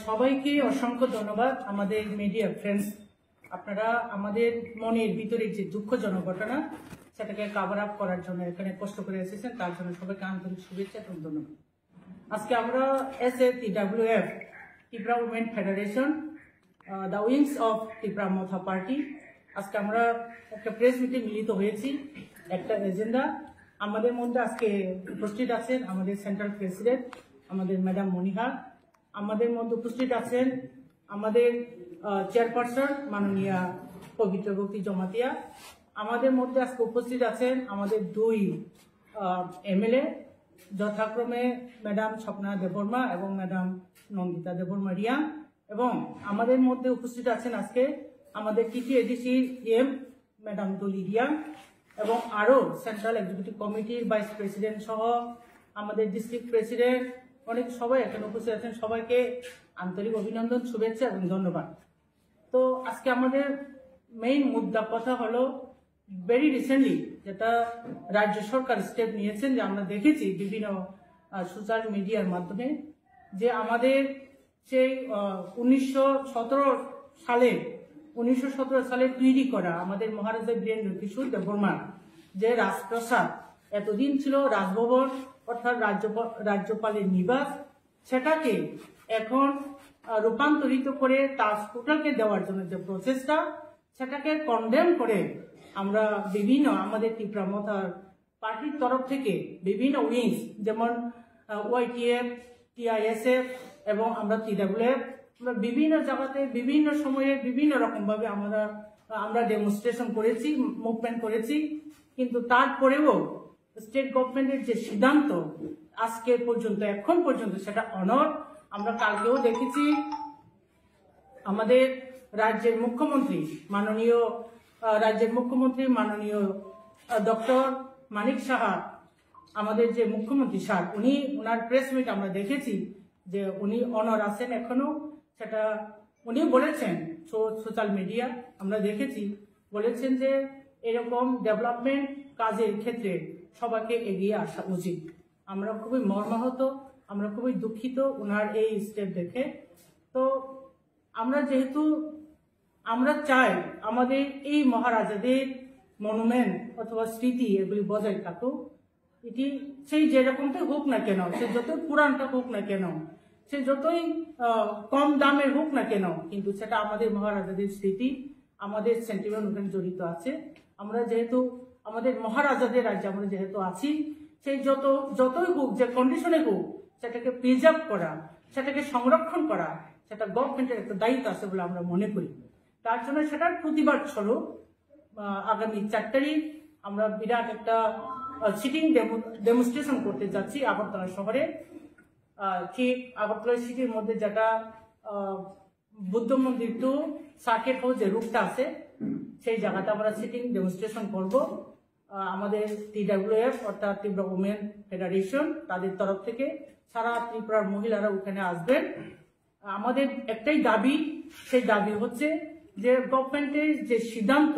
সবাইকে অসংখ্য ধন্যবাদ। আমাদের মিডিয়া ফ্রেন্ডস, আপনারা আমাদের মনের ভিতরে যে দুঃখজনক ঘটনা সেটাকে কভার আপ করার জন্য এখানে কষ্ট করে এসেছেন, তার জন্য সবাইকে আন্তরিক শুভেচ্ছা এবং ধন্যবাদ। আজকে আমরা TWF Tripura women federation, the wings of Tripura Motha party, আজকে আমরা একটা প্রেস মিটে মিলিত হয়েছি। একটা এজেন্ডা, আমাদের মধ্যে আজকে উপস্থিত আছেন আমাদের সেন্ট্রাল প্রেসিডেন্ট আমাদের ম্যাডাম মনিহা, আমাদের মধ্যে উপস্থিত আছেন আমাদের চেয়ারপারসন মাননীয়া পবিত্র ভক্তি জমাতিয়া, আমাদের মধ্যে আজকে উপস্থিত আছেন আমাদের দুই MLA যথাক্রমে ম্যাডাম স্বপ্না দেববর্মা এবং ম্যাডাম নন্দিতা দেববর্মা রিয়া, এবং আমাদের মধ্যে উপস্থিত আছেন আজকে আমাদের TTADC ম্যাডাম দলি রিয়া, এবং আরও সেন্ট্রাল এক্সিকিউটিভ কমিটির ভাইস প্রেসিডেন্ট সহ আমাদের ডিস্ট্রিক্ট প্রেসিডেন্ট, অনেক সবাই এখানে উপস্থিত আছেন। সবাইকে আন্তরিক অভিনন্দন, শুভেচ্ছা এবং ধন্যবাদ। তো আজকে আমাদের মেইন মুদ্রা কথা হলো ভেরি রিসেন্টলি যেটা রাজ্য সরকার স্টেপ নিয়েছেন, যে আমরা দেখেছি বিভিন্ন সোশ্যাল মিডিয়ার মাধ্যমে, যে আমাদের সেই 1917 সালে তৈরি করা আমাদের মহারাজা বীরেন্দ্র কিশোর দেববর্মার যে রাজপ্রাসাদ এতদিন ছিল রাজভবন অর্থাৎ রাজ্যপালের নিবাস, সেটাকে এখন রূপান্তরিত করে তাজ হোটেলকে দেওয়ার জন্য যে প্রচেষ্টা, সেটাকে কন্ডেম করে আমরা বিভিন্ন আমাদের ত্রিপুরা মথার পার্টির তরফ থেকে বিভিন্ন উইংস, যেমন YTF, TISF এবং আমরা TWF, আমরা বিভিন্ন জায়গাতে বিভিন্ন সময়ে বিভিন্ন রকমভাবে আমরা ডেমনস্ট্রেশন করেছি, মুভমেন্ট করেছি, কিন্তু তারপরেও স্টেট গভর্নমেন্টের যে সিদ্ধান্ত আজকে পর্যন্ত এখন পর্যন্ত সেটা অনড়। আমরা কালকেও দেখেছি আমাদের রাজ্যের মুখ্যমন্ত্রী মাননীয় ডক্টর মানিক সাহা, আমাদের যে মুখ্যমন্ত্রী স্যার, উনার প্রেস মিট আমরা দেখেছি যে উনি অনড় আছেন এখনো। সেটা উনি বলেছেন সোশ্যাল মিডিয়া আমরা দেখেছি, বলেছেন যে এরকম ডেভেলপমেন্ট কাজের ক্ষেত্রে সবাইকে এগিয়ে আসা উচিত। আমরা খুবই মর্মাহত, আমরা খুবই দুঃখিত ওনার এই স্টেপ দেখে। তো আমরা চাই আমাদের এই মহারাজাদের মনুমেন্ট অথবা স্মৃতি এগুলি বজায় থাকুক। এটি সেই যেরকমটাই হোক না কেন, সে যতই পুরানটা হোক না কেন, সে যতই কম দামের হোক না কেন, কিন্তু সেটা আমাদের মহারাজাদের স্মৃতি, আমাদের সেন্টিমেন্ট ওখানে জড়িত আছে। আমরা যেহেতু আমাদের মহারাজাদের রাজ্যে আমরা যেহেতু আছি, সেই যতই হোক, যে কন্ডিশনে হোক, সেটাকে প্রিজার্ভ করা, সেটাকে সংরক্ষণ করা, সেটা গভর্নমেন্টের একটা দায়িত্ব আছে বলে আমরা মনে করি। তার জন্য সেটার প্রতিবাদ স্বরূপ আগামী 4 তারিখ আমরা বিরাট একটা সিটিং ডেমনস্ট্রেশন করতে যাচ্ছি আগরতলা শহরে। ঠিক আগরতলা সিটির মধ্যে যেটা বুদ্ধ মন্দির টু সার্কিট হাউস যে রুটটা আছে, সেই জায়গাটা আমরা সিটিং ডেমনস্ট্রেশন করব। আমাদের TWF অর্থাৎ ত্রিপুরা উমেন ফেডারেশন, তাদের তরফ থেকে সারা ত্রিপুরার মহিলারা ওখানে আসবেন। আমাদের একটাই দাবি, সেই দাবি হচ্ছে যে গভর্নমেন্টের যে সিদ্ধান্ত,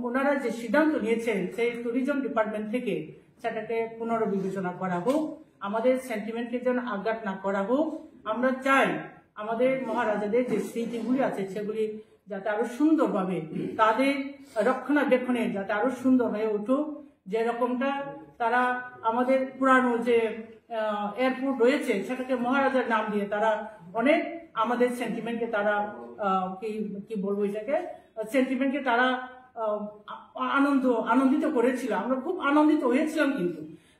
ওনারা যে সিদ্ধান্ত নিয়েছেন সেই ট্যুরিজম ডিপার্টমেন্ট থেকে, সেটাকে পুনর্বিবেচনা করা হোক, আমাদের সেন্টিমেন্টকে যেন আঘাত না করা হোক। আমরা চাই আমাদের মহারাজাদের যে স্মৃতিগুলি আছে সেগুলি যাতে আরো সুন্দরভাবে তাদের রক্ষণাবেক্ষণে যাতে আরো সুন্দর হয়ে উঠুক। যেরকমটা তারা আমাদের পুরানো যে এয়ারপোর্ট রয়েছে সেটাকে মহারাজার নাম দিয়ে তারা অনেক আমাদের সেন্টিমেন্টকে তারা কি বলবো এটাকে সেন্টিমেন্টকে তারা আনন্দিত করেছিল। আমরা খুব আনন্দিত হয়েছিলাম,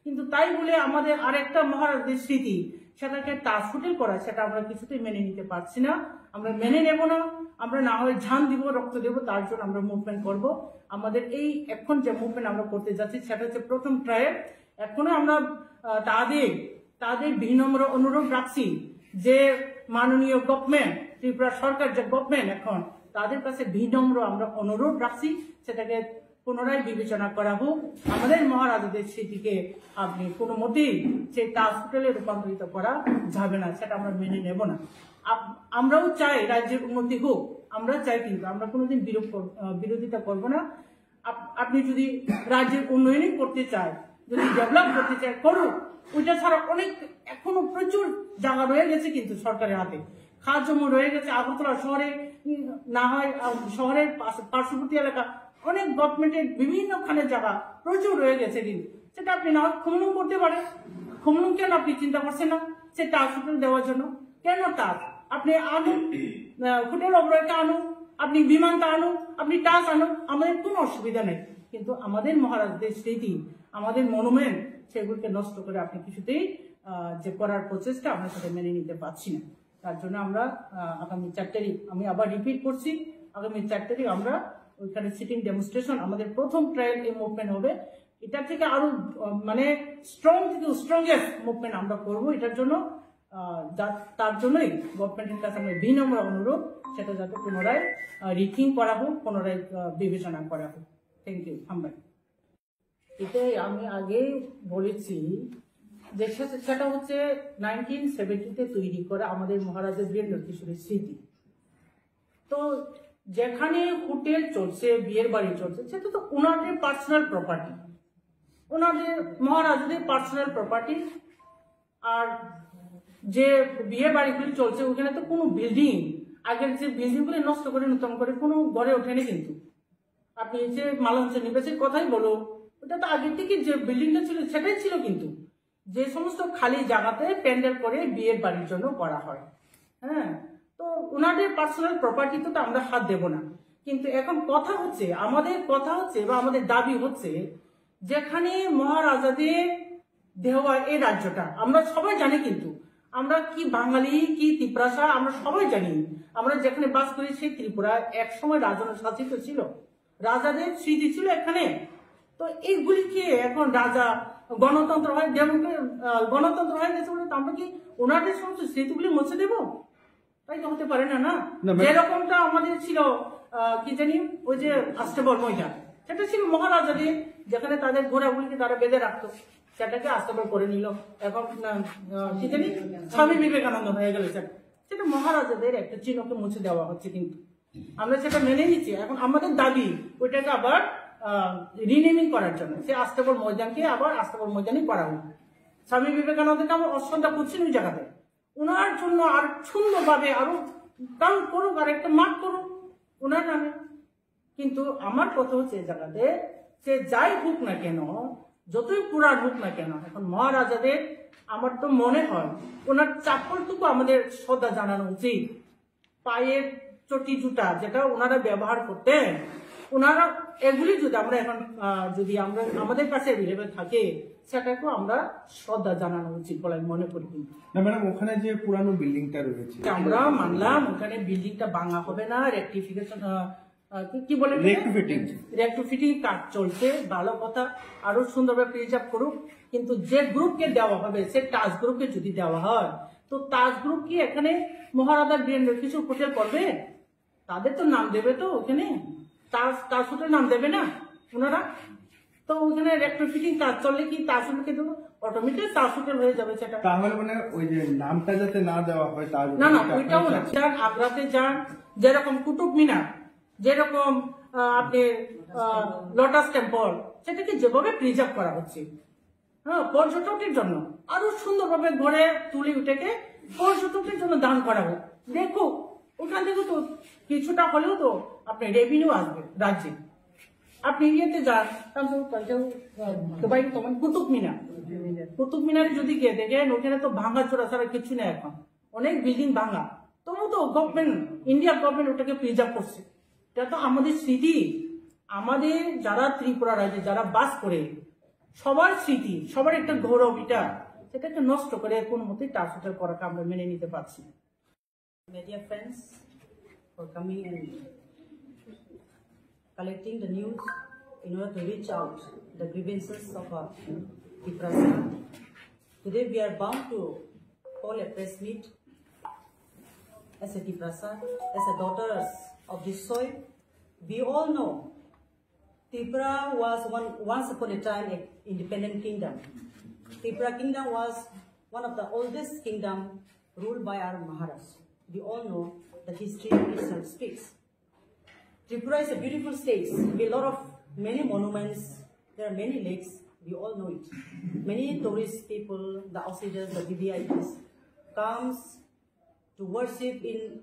কিন্তু তাই বলে আমাদের আরেকটা মহারাজদের স্মৃতি সেটাকে তাজ হোটেল করা, সেটা আমরা কিছুতেই মেনে নিতে পারছি না, আমরা মেনে নেব না। আমরা না হয় জান দিব, রক্ত দেব, তার জন্য আমরা মুভমেন্ট করব। আমাদের এই এখন যে মুভমেন্ট আমরা করতে যাচ্ছি সেটা হচ্ছে প্রথম ট্রায়াল। এখনো আমরা তাদের বিনম্র অনুরোধ রাখছি যে মাননীয় গভর্নমেন্ট, ত্রিপুরা সরকার যে গভর্নমেন্ট এখন, তাদের কাছে বিনম্র আমরা অনুরোধ রাখছি সেটাকে পুনরায় বিবেচনা করা হোক। আমাদের মহারাজাদের স্মৃতিকে আপনি কোনো মতেই সেই তাজ হোটেলে রূপান্তরিত করা যাবে না, সেটা আমরা মেনে নেব না। আমরাও চাই রাজ্যের উন্নতি হোক, আমরা চাই, কিন্তু আমরা কোনোদিন বিরোধিতা করব না। আপনি যদি রাজ্যের উন্নয়নই করতে চায়, যদি ডেভেলপ করতে চায় করুক, ওইটা ছাড়া অনেক এখনো প্রচুর জায়গা রয়ে গেছে কিন্তু সরকারের হাতে, খাস জমি রয়ে গেছে আগরতলা শহরে, না হয় শহরের পার্শ্ববর্তী এলাকা অনেক গভর্নমেন্টের বিভিন্নখানে জায়গা প্রচুর রয়ে গেছে কিন্তু সেটা আপনি না হয় খনন করতে পারেন। খনন কেন আপনি চিন্তা করছেন না? সে টাচ হোটেল দেওয়ার জন্য কেন টাচ? আপনি আনুন, হোটেল অপারেটর আনুন, আপনি বিমানটা আনুন, আপনি টাচ আনুন, আমাদের কোনো অসুবিধা নেই। কিন্তু আমাদের মহারাজদের স্মৃতি, আমাদের মনুমেন্ট, সেগুলোকে নষ্ট করে আপনি কিছুতেই যে করার প্রচেষ্টা আমরা সেটা মেনে নিতে পারছি না। তার জন্য আমরা আগামী 4 তারিখ, আমি আবার রিপিট করছি, আগামী 4 তারিখ আমরা ওইখানে সিটিং ডেমনস্ট্রেশন, আমাদের প্রথম ট্রায়াল এই মুভমেন্ট হবে। এটা থেকে আরো মানে স্ট্রং থেকে স্ট্রংগেস্ট মুভমেন্ট আমরা করবো এটার জন্য। তার জন্যই গভর্নমেন্টের কাছে আমরা বিনম্র অনুরোধ, সেটা যাতে পুনরায় রিথিং করা হোক, পুনরায় বিবেচনা করা হোক। Thank you. এটাই আমি আগে বলেছি যে সেটা হচ্ছে 1970-তে তৈরি করা আমাদের মহারাজা বীরেন্দ্র কিশোরের স্মৃতি। তো যেখানে হোটেল চলছে, বিয়ের বাড়ি চলছে, সেটা তো ওনাদের পার্সোনাল প্রপার্টি, ওনাদের মহারাজাদের পার্সোনাল প্রপার্টি। আর যে বিয়ে বাড়িগুলি চলছে ওখানে তো কোনো বিল্ডিং, আগের যে বিল্ডিংগুলি নষ্ট করে নতুন করে কোনো গড়ে ওঠেনি কিন্তু। আপনি যে মালঞ্চ নিবাসের কথাই বলো, ওটা তো আগের থেকে যে বিল্ডিংটা ছিল সেটাই ছিল, কিন্তু যে সমস্ত খালি জায়গাতে প্যান্ডেল করে বিয়ের বাড়ির জন্য করা হয়। হ্যাঁ, তো ওনাদের পার্সোনাল প্রপার্টি তো আমরা হাত দেব না। কিন্তু এখন কথা হচ্ছে, আমাদের কথা হচ্ছে বা আমাদের দাবি হচ্ছে, যেখানে মহারাজাদের দেওয়া এই রাজ্যটা আমরা সবাই জানি, কিন্তু আমরা কি বাঙালি কি ত্রিপুরাসা আমরা সবাই জানি। আমরা যেখানে বাস করি সেই ত্রিপুরা একসময় রাজনের শাসিত ছিল, রাজাদের স্মৃতি ছিল এখানে। তো এইগুলিকে এখন রাজা গণতন্ত্র হয়, গণতন্ত্র হয়ে গেছে বলে আমরা কি ওনাদের সমস্ত স্মৃতিগুলি মুছে দেবো? তাই তো হতে পারে না। না, যেরকমটা আমাদের ছিল কি জানি ওই যে আস্তেবল ময়দান, সেটা ছিল মহারাজাদের, যেখানে তাদের ঘোড়াগুলিকে তারা বেঁধে রাখতো, সেটাকে আস্তেবল করে নিল। এখন কি জানি স্বামী বিবেকানন্দ হয়ে গেল, সেটা মহারাজাদের একটা চিহ্নকে মুছে দেওয়া হচ্ছে। কিন্তু আমরা সেটা মেনে নিচ্ছি। এখন আমাদের দাবি ওইটাকে আবার রিনেমিং করার জন্য, সে আস্তেবল ময়দানকে আবার আস্তেবল ময়দানই করা হোক। স্বামী বিবেকানন্দকে আমরা অশ্রদ্ধা করছি ওই জায়গাতে, ওনার জন্য আর সুন্দরভাবে আরো কারণ করুক, আর একটা মাঠ করুক ওনার নামে। কিন্তু আমার কথা হচ্ছে এই জায়গাতে সে যাই হোক না কেন, যতই পুরাণ হোক না কেন, এখন মহারাজাদের আমার তো মনে হয় ওনার চাপ্পলটুকু আমাদের শ্রদ্ধা জানানো উচিত। পায়ের চটি জুতা যেটা ওনারা ব্যবহার করতেন, ওনারা এগুলি যদি আমরা এখন যদি আমরা আমাদের কাছে অ্যাভেলেবেল থাকে, সেটাকেও আমরা শ্রদ্ধা জানানো উচিত বলে আমি মনে করি। না ম্যাডাম, ওখানে যে পুরানো বিল্ডিংটা রয়েছে, আমরা মানলাম ওখানে বিল্ডিংটা ভাঙা হবে না, রেকটিফিকেশন কি বলে রেকটিফিটিং কাজ চলছে, ভালো কথা, আরো সুন্দরভাবে প্রিজার্ভ করুক। কিন্তু যে গ্রুপকে দেওয়া হবে, সে টাচ গ্রুপকে যদি দেওয়া হয়, তো টাচ গ্রুপ কি এখানে মহারাজা বীরেন্দ্র কিশোর হোটেল করবে? তাদের তো নাম দেবে, তো ওখানে টাচ হোটেল নাম দেবে না ওনারা। তো ওখানে রেকটিফিটিং কাজ চললে কি টাচ হোটেলকে দেবো, অটোমেটিক টাচ হোটেল হয়ে যাবে সেটা। তাহলে মানে ওই যে নামটা যাতে না দেওয়া হয়, না না, ওইটাও না। যান আগ্রাতে যান, যেরকম কুতুব মিনার, যেরকম আপনি লোটাস টেম্পল, সেটাকে যেভাবে প্রিজার্ভ করা হচ্ছে, হ্যাঁ, পর্যটকের জন্য আরো সুন্দরভাবে ঘরে তুলে উঠেকে পর্যটকের জন্য দান করা হোক। দেখো ওখান থেকে তো কিছুটা হলেও তো আপনি রেভিনিউ আসবে রাজ্যে। আপনি ইয়েতে যান কুতুব মিনার, কুতুব মিনারে যদি গিয়ে দেখেন ওখানে তো ভাঙা চোরা ছাড়া কিছু নেই, এখন অনেক বিল্ডিং ভাঙা, তবু তো গভর্নমেন্ট, ইন্ডিয়ার গভর্নমেন্ট ওটাকে প্রিজার্ভ করছে। এটা তো আমাদের স্মৃতি, আমাদের যারা ত্রিপুরা রাজ্যে যারা বাস করে সবার স্মৃতি, সবার একটা গৌরব, এটা সেটাকে নষ্ট করে কোনো মতেই টাচ হোটেল করাকে আমরা মেনে নিতে পারছি না। Media friends for coming and collecting the news in order to reach out the grievances of Tiprasa. Today we are bound to call a press meet as a Tiprasa, as a daughters of this soil. We all know Tripura was once upon a time an independent kingdom. Tripura kingdom was one of the oldest kingdom ruled by our Maharaj. We all know the history itself speaks. Tripura is a beautiful state with a lot of many monuments. There are many lakes, We all know it. Many tourist people, the outsiders, the VVIPs, comes to worship in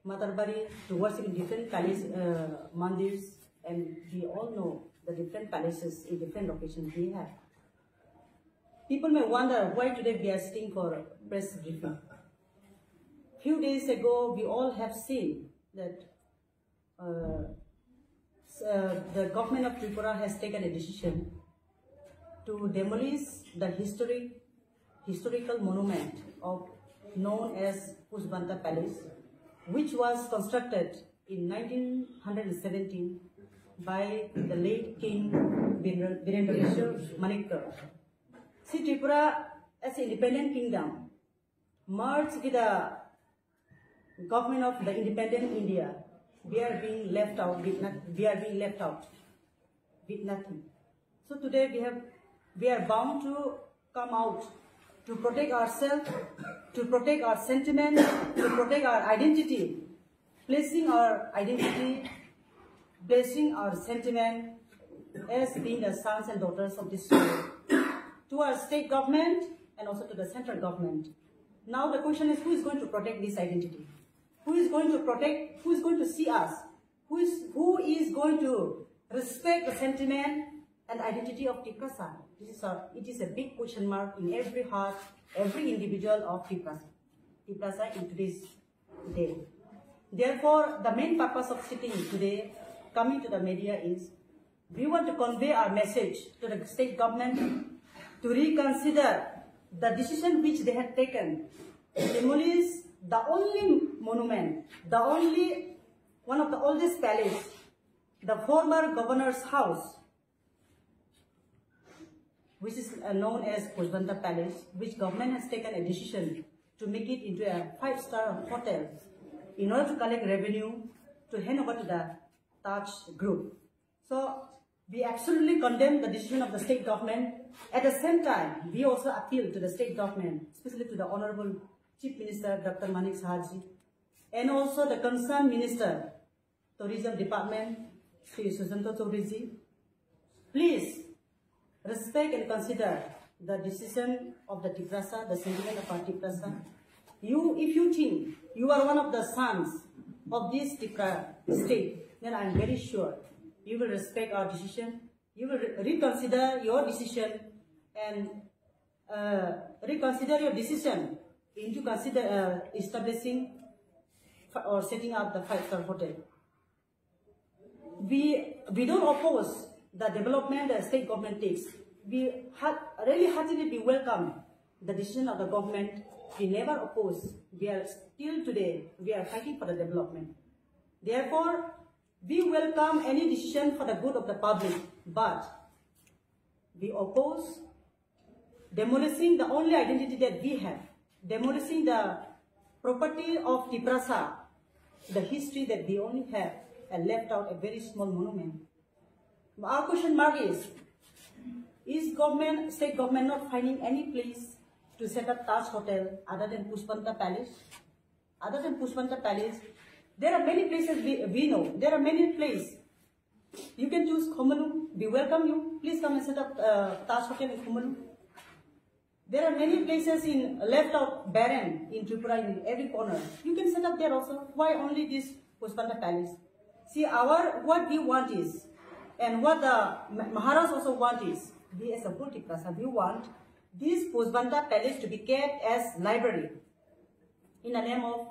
Matarbari, to worship in different palace, mandirs, and we all know the different palaces in different locations we have. People may wonder why today we are sitting for a press briefing. Few days ago, we all have seen that the government of Tripura has taken a decision to demolish the historical monument known as Pushbanta Palace, which was constructed in 1917 by the late King Birendra Manikya. See, Tripura as an independent kingdom merged with the government of the independent India. We are being left out with nothing. So today we are bound to come out to protect ourselves, to protect our sentiment, to protect our identity, placing our identity, placing our sentiment as being the sons and daughters of this soil to our state government and also to the central government. Now the question is, who is going to protect this identity? Who is going to protect, who is going to see us? Who is going to respect the sentiment and identity of Tiprasa? It is a big question mark in every heart, every individual of Tiprasa in today's day. Therefore, the main purpose of sitting today, coming to the media is, we want to convey our message to the state government to reconsider the decision which they had taken to demolish the only monument, one of the oldest palace, the former governor's house, which is known as Pushbanta Palace, which government has taken a decision to make it into a 5-star hotel in order to collect revenue to hand over to the Taj Group. So we absolutely condemn the decision of the state government. At the same time, we also appeal to the state government, especially to the Honorable Chief Minister Dr. Manik Sahaji, and also the concerned Minister, Tourism Department, Sri Sujanto Chaudhary. Please respect and consider the decision of the Tiprasa, the sentiment of our Tiprasa. If you think you are one of the sons of this Tipra state, then I am very sure you will respect our decision. You will reconsider your decision and reconsider your decision into establishing or setting up the 5-star hotel. We don't oppose the development the state government takes. We really heartily welcome the decision of the government. We never oppose. We are still today, we are fighting for the development. Therefore, we welcome any decision for the good of the public, but we oppose demolishing the only identity that we have, demolishing the property of Tiprasa, the history that we only have, and left out a very small monument. Our question mark is state government not finding any place to set up Taj Hotel other than Pushbanta Palace? Other than Pushbanta Palace, there are many places we know. There are many places. You can choose Khomalu. We welcome you. Please come and set up Taj Hotel in Khomalu. There are many places in left out barren in Tripura in every corner. You can set up there also. Why only this Pushbanta Palace? See, what we want is, and what the Maharaj also want is, we as a whole Tiprasa, we want this Pushbanta Palace to be kept as library in the name of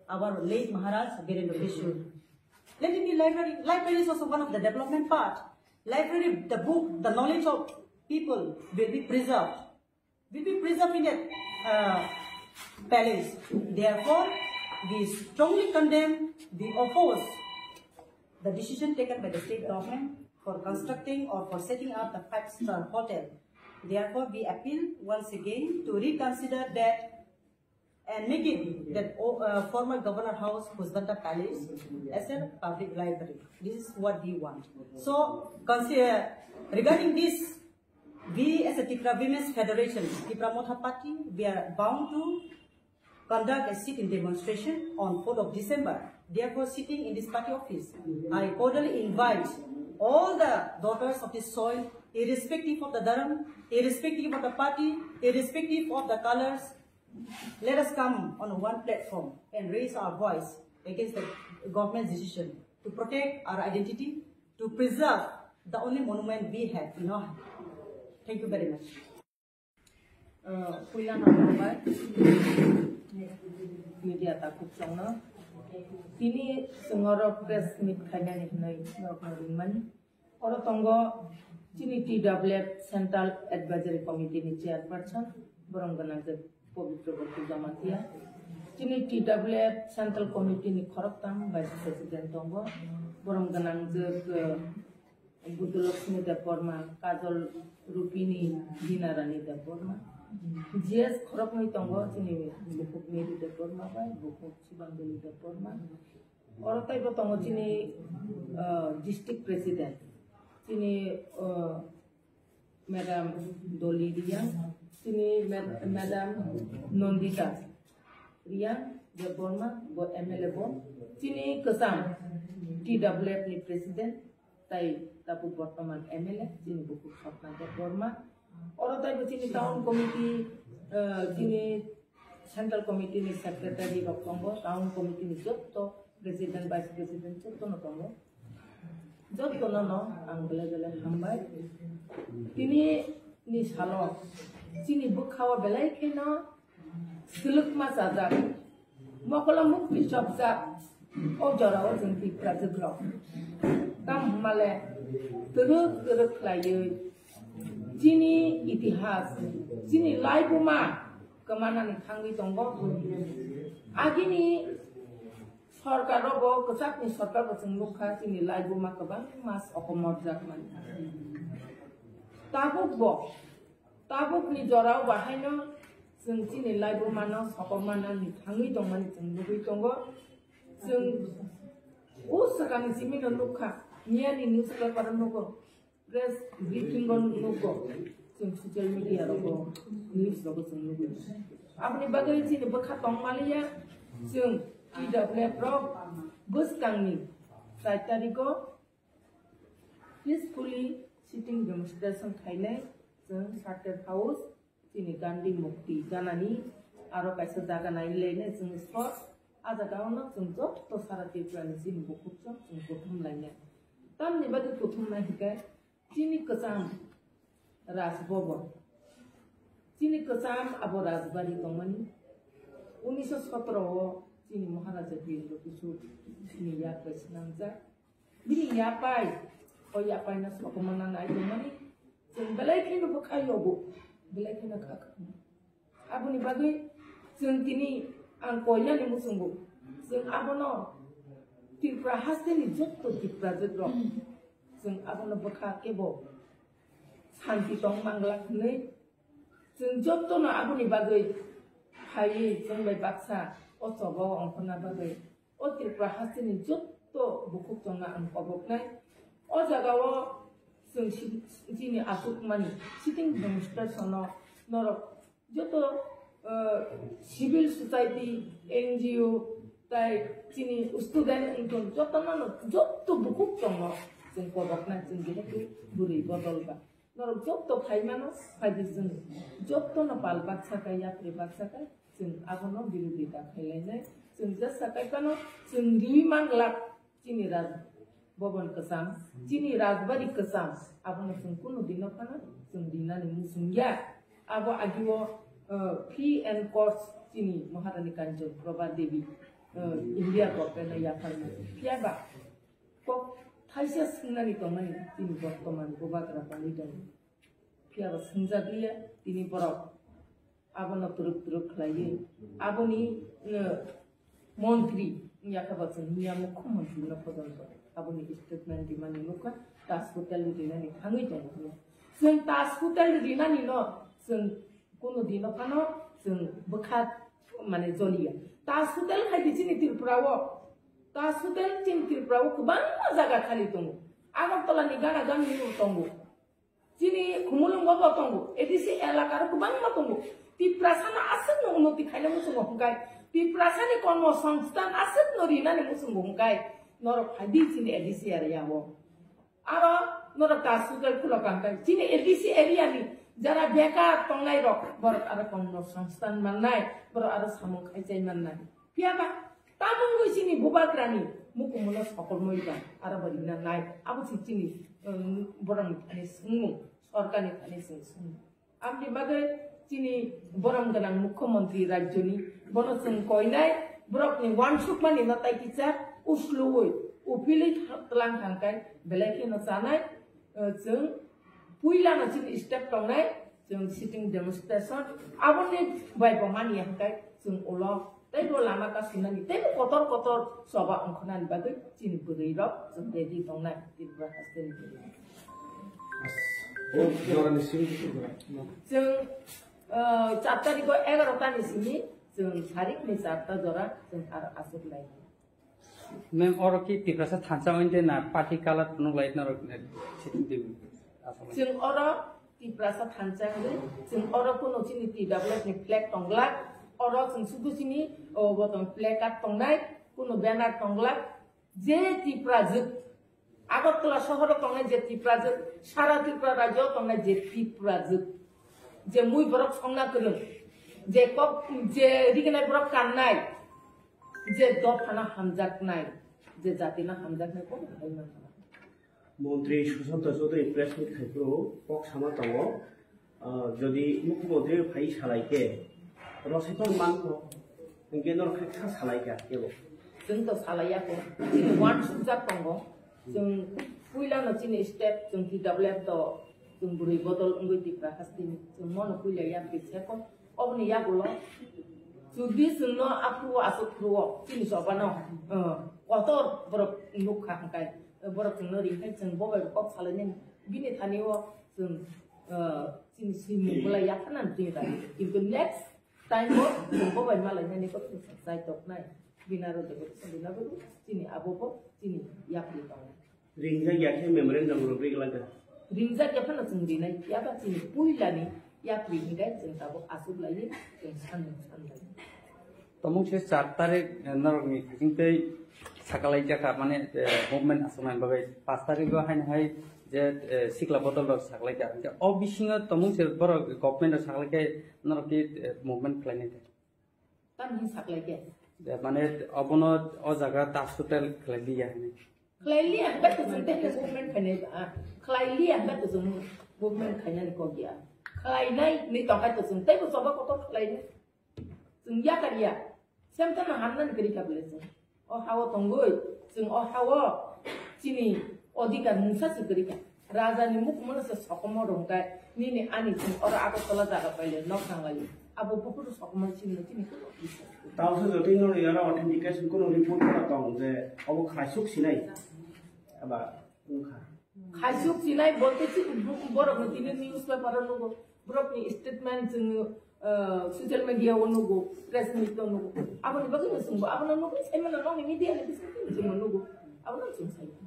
our late Maharaj Birendra Vishnu. Let it be library. Library is also one of the development part. Library, the book, the knowledge of people will be preserved. Will be preserved in that palace. Therefore, we strongly condemn, we oppose the decision taken by the state government for constructing or for setting up the 5-star hotel. Therefore, we appeal once again to reconsider that and make it that former Governor House, Pushbanta Palace, as a public library. This is what we want. So, regarding this, we as a Tipra Women's Federation, Tipra Motha Party, we are bound to conduct a sit-in demonstration on 4th of December. Therefore, sitting in this party office, I cordially invite all the daughters of this soil irrespective of the dharam, irrespective of the party, irrespective of the colors, let us come on one platform and raise our voice against the government's decision to protect our identity, to preserve the only monument we have in our hand. Thank you very much. Media takut sana. Ini sengoro press meet kanya ni nai man. Orang tunggu sini TWF Central Advisory Committee ni chairperson borong ganang je Pavitra Batu Jamatia. Sini TWF Central Committee ni khorok tam vice president tunggu borong ganang je Budu Lakshmi Deporma, Kajol Rupini Dinarani Deporma. GS khorok ni tunggu sini bukuk Meri Deporma bai, bukuk Sibanduli Deporma. Orang tay tunggu sini district president, sini Madam Doli Riang, sini Madam Nondita Riang Deporma, buat MLA bon, sini kesam TWF ni president, tay tapu Bortoman MLA, sini bukuk Fatma Deporma. Orang tay sini town committee, sini central committee ni secretary of Congo, town committee ni jotto president vice president jotto no Congo, jotto no anggale hambai. Tini ni salo, sini bukhawa belai kena siluk mas azab, mokola muk bishop zab, o jarawa jengti prajugrok, kam male teruk layu. Sini itihas, sini laibuma kemana nih kanggi tonggo. Agi nih sarkar robo kesak nih sarkar bersengguka sini laibuma kebang mas okomor zakman. Tabuk nih jorau bahayno sini laibuma no okomana nih kanggi tonggo nih sengguki tonggo. Sekali sini noluka, nia nih newspaper pada nuko. Press briefing on nuko, social media rogo, news rogo nuko. Apni bagai sini bekat tong Malaysia, tidak boleh pro, bus kami, saya tadi ko peacefully sitting demonstration Thailand, Charter House, sini Gandhi Mukti, Ganani, aro kaisa jaga naik lainnya, sport, ada kawan jok to sarati plan sini buku kutum lainnya. Tam ni bagai kutum naik ke. Sini kesam Rasbobo, sini kesam Abu Rasbari Tomani, 1917 sini Maharaja Bindo Kusut, sini ya Presnangza, bini ya pai, o ya pai nas okomanan ay Tomani, sini belai kini bukayo bu, belai kini kakak. Abu ni bagai, sini kini angkonya ni musunggu, sini abu no, tipra hasil ni jatuh tipra jatuh. Sing abu no bekak kebo, santi tong manglak ni, sing jotto na abu ni bagai, hai sing bay baksa, o sobo ang pernah bagai, o tirpa hasil ni jotto bukuk tong na ang kobok nai, o jagawa sing sini asuk mani, sitting demonstration no norok, jotto civil society NGO, tai sini student income jotto na no jotto bukuk tong no. Jeng kobok na jeng gila tu buri botol ba. Norok job to khai mano, khai jeng job to no pal baksa kai ya pre baksa kai jeng ako no birudita khai lainnya jeng jasa kai kano jeng riwi manglak cini raz bobon kesam, cini razbari kesam. Ako no jeng kuno dino kana jeng dina ni musung ya. Abo agiwo PN course cini Maharani Kanjeng Prabha Devi India ko pena ya kana. Ya ba. Kok Thaisia senang itu mana ini Bortoman Bobatra Panidan. Kia senja dia ini porok. Abo na turuk lagi. Abo ni Montri ni akabat ni amuk Montri na podon. Abo ni statement di mana muka tas hotel di mana ni hangi jangan. Sen tas hotel di mana ni no sen kuno di no kano sen bekat mana zolia. Tas hotel hai di sini Tripurawo. Tas hotel cintir perahu kebangga jaga kali tunggu. Agak tola negara dan minum tunggu. Sini kumulung bawa tunggu. Edisi elakar kebangga tunggu. Di prasana aset no unuti kaya musuh ngkai. Di prasana kono sangstan aset no rina ni musuh ngkai. Norok hadis ini edisi area wo. Aro nora tasugal pula kangkai. Cini LDC area ni jara beka tonglai rok borok ada kono sangstan manai borok ada samung kaicai manai. Piapa? Tamung goi sini bubar krani muku mula sokol moiba ada barina nai. Aku sini borang ani sungu sorkan ani sungu. Amdi bagai sini borang ganang Mukhyamantri rajyo ni bono sung koinai borok ni one shot mani natai kicar usloi upili telang kangkai belaki no sanai jeng puila na jeng step tongnai jeng sitting demonstration abon ni bai pamani hangkai jeng ulo tai do lama ka sunani tai kotor soba ongkhonan bagai jin buri rok jeng dedi tongnai tibra hasten jeng 4 tarik 11 tani sini jeng tarik ni 4 jora jeng asuk lai Mem orang ki tikrasa thansa ointe na party kalat nung lait na sitting team. Jeng ora tiprasa thansa ngai jeng ora kono chini TWF ni flag tonglak ora jeng sudu sini botong flag at tongnai kono banner tonglak je tiprajut Agartala শহর tongnai je tiprajut sara tripura rajyo tongnai je tiprajut je mui borok songna kelung je kop je rigenai borok kannai যে দফানা হামজাক নাই যে জাতিনা হামজাক নাই কোন ভাইমান মন্ত্রী Sushant Chowdhury press meet খাইপ্রো পক সামা দङ যদি মুখ্যমন্ত্রী ভাই সালাইকে রসাইতন মানखौ इंगेनर खाखा सालायगा केबो जोंथ सालायाखै जों वान सुजाक दङ जों पुइलानो चिनि स्टेप जों TWF द जों बुरै बदल अंगैतिफ्रा हास्तिनि जों मन पुइलाया बेसेको अबनि यागुलो Judi semua aku asuk keluar sini sopan kotor berok nuka angkai berok neri kan jeng bawa kok salahnya gini tani wo jeng sini sini mulai ya kanan sini tadi itu next time wo jeng bawa malahnya nih kok saya tok naik binaro deket binaro sini abu sini ya pelitong ringja ya ke memorandum rubrik lagi ringja ya kan jeng dinai ya kan sini puila nih ya pelitong jeng tabu asuk lagi jeng santai Tomong sih 4 tarik nor ni kinte sakalai jaka mane movement asunan bagai 5 tarik gua hai je sikla botol dok sakalai jaka o bisinga tomong sih boro government sakalai ke nor ki movement plan itu kan hin sakalai ke mane abono o jaga tas hotel klali ya ni klali anda tu sente movement kene klali anda tu movement kene ni ko dia klai nai ni tongkat tu sente tu soba kotor klai ni ya kan ya Sampai nahanan kerja boleh sih. Oh hawa tonggoi, sing oh hawa sini odikan musa sih kerja. Raja ni muk mana sesokomo rongkai. Ni ani sing orang aku telah jaga pilih nok sangali. Abu pupur sesokomo sini sini tu bisa. Tahu saja tu ini orang authentication kono report kita tahu je. Abu khasuk sini, apa muka. Khasuk sini bolte sih borok ni news paper nunggu. Borok ni statement sing social media wonugo press meet wonugo apa ni bagus sungguh apa nunggu saya mana nong media ni bisa sungguh nunggu apa nong sungguh